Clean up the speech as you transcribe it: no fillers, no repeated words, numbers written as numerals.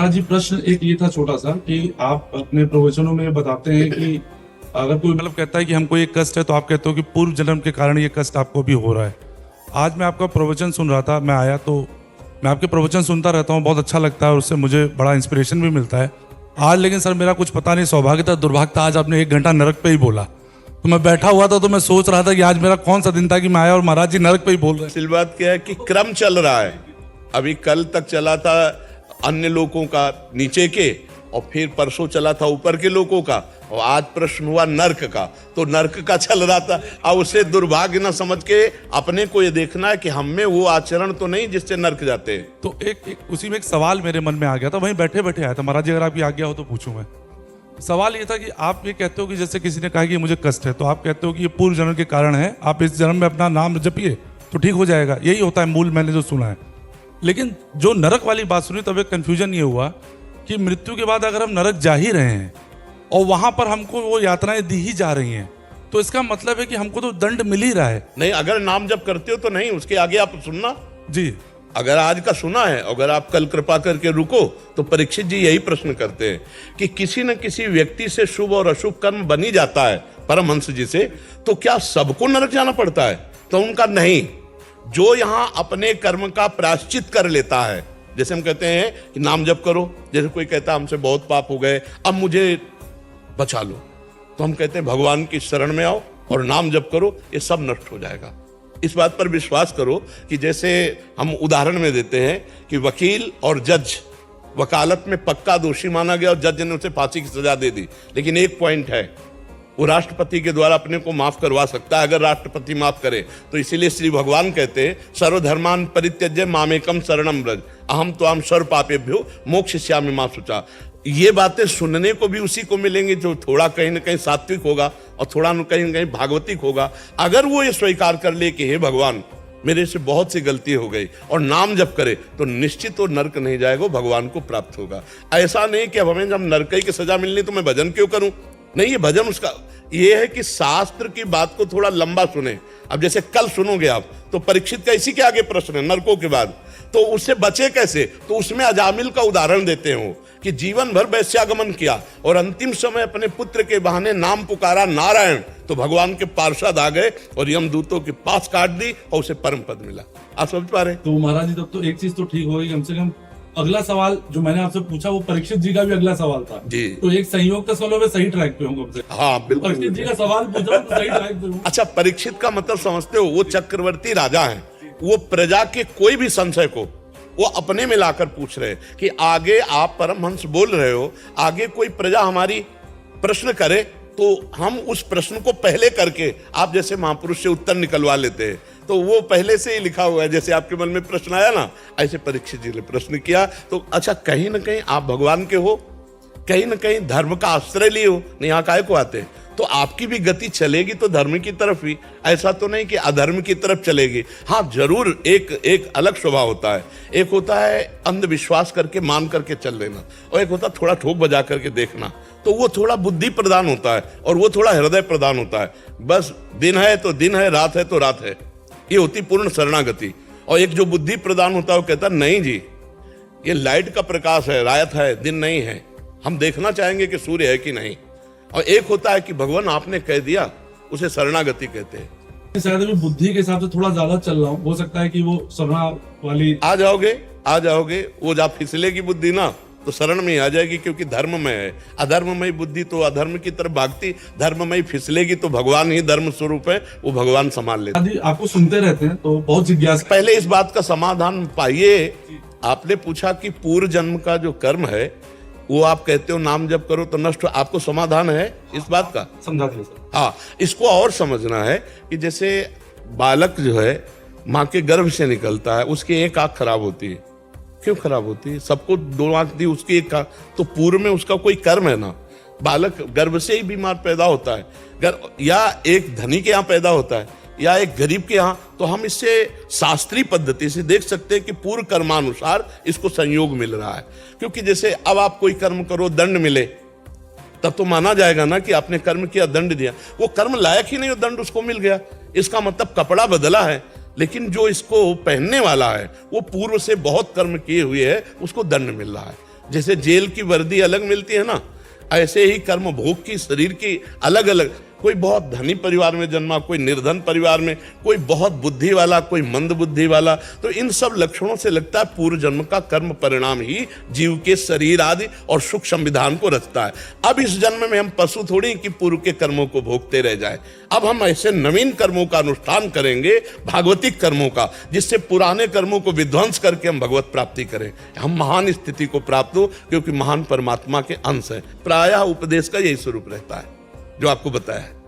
महाराज जी प्रश्न एक ये था छोटा सा कि आप अपने प्रवचनों में बताते हैं कि अगर कोई मतलब कहता है कि हमको ये कष्ट है तो आप कहते हो कि पूर्व जन्म के कारण ये कष्ट आपको भी हो रहा है। आज मैं आपका प्रवचन सुन रहा था, मैं आया तो मैं आपके प्रवचन सुनता रहता हूँ, बहुत अच्छा लगता है और उससे मुझे बड़ा इंस्पिरेशन भी मिलता है। आज लेकिन सर मेरा कुछ पता नहीं, सौभाग्य था दुर्भाग्य था, आज आपने 1 घंटा नरक पे ही बोला। तो मैं बैठा हुआ था तो मैं सोच रहा था कि आज मेरा कौन सा दिन था कि मैं आया और महाराज जी नरक पे ही बोल रहे हैं। असल बात क्या है कि क्रम चल रहा है। अभी कल तक चला था अन्य लोगों का नीचे के, और फिर परसों चला था ऊपर के लोगों का, और आज प्रश्न हुआ नर्क का। तो नर्क का चल रहा था, अब उसे दुर्भाग्य न समझ के अपने को ये देखना है कि हम में वो आचरण तो नहीं जिससे नर्क जाते हैं। तो एक उसी में एक सवाल मेरे मन में आ गया था, वहीं बैठे बैठे आया था। महाराज जी अगर आपकी आज्ञा हो तो पूछूं मैं। सवाल ये था कि आप ये कहते हो कि जैसे किसी ने कहा कि मुझे कष्ट है, तो आप कहते हो कि ये पूर्व जन्म के कारण है, आप इस जन्म में अपना नाम जपिए तो ठीक हो जाएगा, यही होता है मूल, मैंने जो सुना है। लेकिन जो नरक वाली बात सुनी तब एक कन्फ्यूजन ये हुआ कि मृत्यु के बाद अगर हम नरक जा ही रहे हैं और वहां पर हमको वो यातनाएं दी ही जा रही हैं, तो इसका मतलब है कि हमको तो दंड मिल ही रहा है। नहीं, अगर नाम जप करते हो तो नहीं, उसके आगे आप सुनना जी। अगर आज का सुना है, अगर आप कल कृपा करके रुको तो परीक्षित जी यही प्रश्न करते हैं कि किसी न किसी व्यक्ति से शुभ और अशुभ कर्म बनी जाता है परमहंस जी से, तो क्या सबको नरक जाना पड़ता है? तो उनका नहीं, जो यहां अपने कर्म का प्रायश्चित कर लेता है। जैसे हम कहते हैं कि नाम जप करो, जैसे कोई कहता है हमसे बहुत पाप हो गए, अब मुझे बचा लो, तो हम कहते हैं भगवान की शरण में आओ और नाम जप करो, ये सब नष्ट हो जाएगा। इस बात पर विश्वास करो कि जैसे हम उदाहरण में देते हैं कि वकील और जज, वकालत में पक्का दोषी माना गया और जज ने उसे फांसी की सजा दे दी, लेकिन एक पॉइंट है, वो राष्ट्रपति के द्वारा अपने को माफ करवा सकता है अगर राष्ट्रपति माफ करे। तो इसीलिए श्री भगवान कहते हैं सर्वधर्मान परित्यज्य मामेकम शरणम व्रज अहम त्वाम सर्व पापेभ्यो मोक्षयिष्यामि मा शुचा। ये बातें सुनने को भी उसी को मिलेंगी जो थोड़ा कहीं ना कहीं सात्विक होगा और थोड़ा न कहीं भागवतिक होगा। अगर वो ये स्वीकार कर ले कि हे भगवान मेरे से बहुत सी गलती हो गई और नाम जप करे, तो निश्चित वो नरक नहीं जाएगा, भगवान को प्राप्त होगा। ऐसा नहीं कि अब हमें जब नरक की सजा मिलनी तो मैं भजन क्यों करूं? नहीं, ये भजन उसका ये है कि शास्त्र की बात को थोड़ा लंबा सुने। अब जैसे कल सुनोगे आप तो परीक्षित का इसी के आगे प्रश्न है नरकों के बाद, तो उससे बचे कैसे? तो उसमें अजामिल का उदाहरण देते हो कि जीवन भर वैश्यागमन किया और अंतिम समय अपने पुत्र के बहाने नाम पुकारा नारायण, तो भगवान के पार्षद आ गए और यमदूतों के पास काट दी और उसे परम पद मिला। आप समझ पा रहे? तो महाराज जी तब तो एक चीज तो ठीक होगी, कम से कम अगला सवाल जो मैंने आपसे पूछा वो परीक्षित जी का भी अगला सवाल था जी। तो एक संयोग का सवाल, मैं सही ट्रैक पे हूँ। हाँ बिल्कुल, परीक्षित जी का सवाल पूछ रहा हूँ तो सही ट्रैक पे हूँ। अच्छा, परीक्षित का मतलब समझते हो? वो चक्रवर्ती राजा हैं, वो प्रजा के कोई भी संशय को वो अपने में लाकर पूछ रहे हैं कि आगे आप परमहंस बोल रहे हो, आगे कोई प्रजा हमारी प्रश्न करे तो हम उस प्रश्न को पहले करके आप जैसे महापुरुष से उत्तर निकलवा लेते हैं। तो वो पहले से ही लिखा हुआ है, जैसे आपके मन में प्रश्न आया ना, ऐसे परीक्षित जी ने प्रश्न किया। तो अच्छा, कहीं ना कहीं आप भगवान के हो, कहीं ना कहीं धर्म का आश्रय लिए हो, नहीं यहाँ काहे को आते, तो आपकी भी गति चलेगी तो धर्म की तरफ ही, ऐसा तो नहीं कि अधर्म की तरफ चलेगी। हाँ जरूर एक अलग स्वभाव होता है, एक होता है अंधविश्वास करके मान करके चल लेना, और एक होता है थोड़ा ठोक बजा करके देखना। तो वो थोड़ा बुद्धि प्रदान होता है और वो थोड़ा हृदय प्रदान होता है। बस दिन है तो दिन है, रात है तो रात है, ये होती पूर्ण शरणागति। और एक जो बुद्धि प्रदान होता है वो कहता नहीं जी, ये लाइट का प्रकाश है, रात है, दिन नहीं है, हम देखना चाहेंगे कि सूर्य है कि नहीं। और एक होता है कि भगवान आपने कह दिया, उसे शरणागति कहते हैं। शायद अभी बुद्धि के हिसाब से थोड़ा ज्यादा चल रहा हूँ, हो सकता है कि वो शरणा वाली आ जाओगे, वो जब फिसलेगी बुद्धि ना तो शरण में आ जाएगी, क्योंकि धर्म में है। अधर्ममय बुद्धि तो अधर्म की तरफ भागती, धर्ममय फिसलेगी तो भगवान ही धर्म स्वरूप है, वो भगवान संभाल लेते। आपको सुनते रहते हैं तो बहुत जिज्ञासा। पहले इस बात का समाधान पाइए। आपने पूछा कि पूर्व जन्म का जो कर्म है वो आप कहते हो नाम जप करो तो नष्ट, आपको समाधान है इस बात का? समझा दिया सर। हाँ, इसको और समझना है कि जैसे बालक जो है माँ के गर्भ से निकलता है, उसकी एक आंख खराब होती है। क्यों खराब होती है? सबको 2 आंख दी, उसकी एक आंख, तो पूर्व में उसका कोई कर्म है ना। बालक गर्भ से ही बीमार पैदा होता है, या एक धनी के यहाँ पैदा होता है या एक गरीब के यहाँ, तो हम इससे शास्त्रीय पद्धति से देख सकते हैं कि पूर्व कर्मानुसार इसको संयोग मिल रहा है। क्योंकि जैसे अब आप कोई कर्म करो, दंड मिले, तब तो माना जाएगा ना कि आपने कर्म किया, दंड दिया। वो कर्म लायक ही नहीं हो, दंड उसको मिल गया, इसका मतलब कपड़ा बदला है, लेकिन जो इसको पहनने वाला है वो पूर्व से बहुत कर्म किए हुए है, उसको दंड मिल रहा है। जैसे जेल की वर्दी अलग मिलती है ना, ऐसे ही कर्म भोग की, शरीर की अलग अलग। कोई बहुत धनी परिवार में जन्मा, कोई निर्धन परिवार में, कोई बहुत बुद्धि वाला, कोई मंद बुद्धि वाला। तो इन सब लक्षणों से लगता है पूर्व जन्म का कर्म परिणाम ही जीव के शरीर आदि और सुख संविधान को रचता है। अब इस जन्म में हम पशु थोड़ी कि पूर्व के कर्मों को भोगते रह जाए। अब हम ऐसे नवीन कर्मों का अनुष्ठान करेंगे, भागवतिक कर्मों का, जिससे पुराने कर्मों को विध्वंस करके हम भगवत प्राप्ति करें, हम महान स्थिति को प्राप्त हो, क्योंकि महान परमात्मा के अंश है। प्रायः उपदेश का यही स्वरूप रहता है जो आपको बताया है।